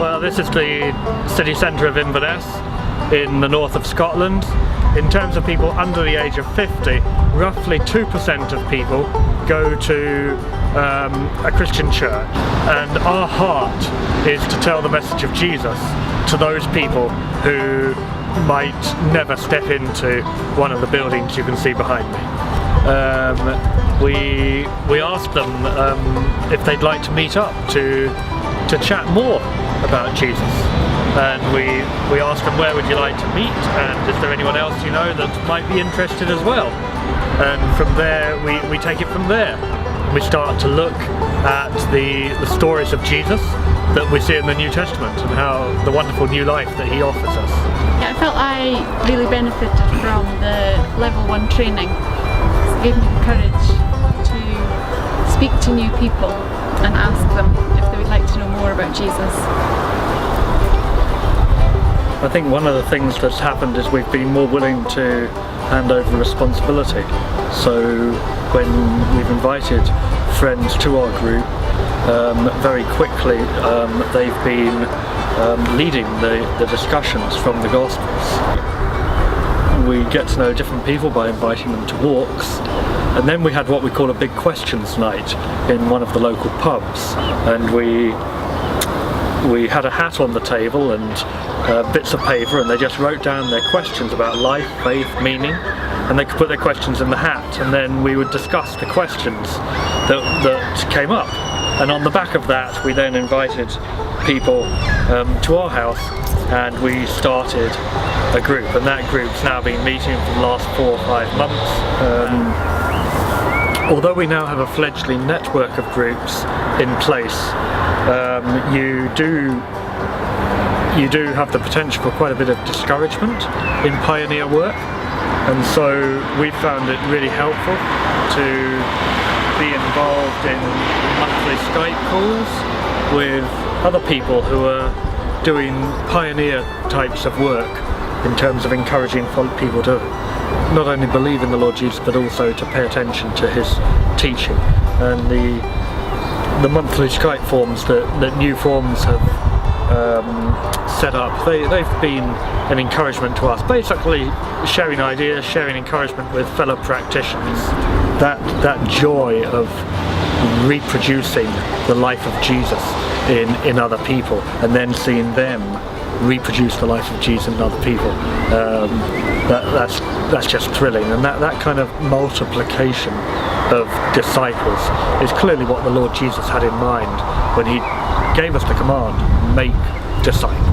Well, this is the city centre of Inverness in the north of Scotland. In terms of people under the age of 50, roughly 2% of people go to a Christian church, and our heart is to tell the message of Jesus to those people who might never step into one of the buildings you can see behind me. We asked them if they'd like to meet up to chat more about Jesus, and we asked them, where would you like to meet, and is there anyone else you know that might be interested as well? And from there we take it from there. We start to look at the stories of Jesus that we see in the New Testament and how the wonderful new life that he offers us. Yeah, I felt I really benefited from the level 1 training. It gave me the courage to speak to new people and ask them if they would like to know more about Jesus. I think one of the things that's happened is we've been more willing to hand over responsibility. So when we've invited friends to our group, very quickly they've been leading the discussions from the Gospels. We get to know different people by inviting them to walks, and then we had what we call a big questions night in one of the local pubs, and we had a hat on the table and bits of paper, and they just wrote down their questions about life, faith, meaning, and they could put their questions in the hat, and then we would discuss the questions that came up. And on the back of that we then invited people to our house, and we started a group, and that group's now been meeting for the last 4 or 5 months. Although we now have a fledgling network of groups in place, you do have the potential for quite a bit of discouragement in pioneer work, and so we found it really helpful to be involved in monthly Skype calls with other people who are doing pioneer types of work in terms of encouraging people to not only believe in the Lord Jesus but also to pay attention to his teaching. And the monthly Skype forums that Newforms have set up, they've been an encouragement to us, basically sharing ideas, sharing encouragement with fellow practitioners. That joy of reproducing the life of Jesus in other people, and then seeing them reproduce the life of Jesus in other people, that's just thrilling. And that kind of multiplication of disciples is clearly what the Lord Jesus had in mind when he gave us the command, make disciples.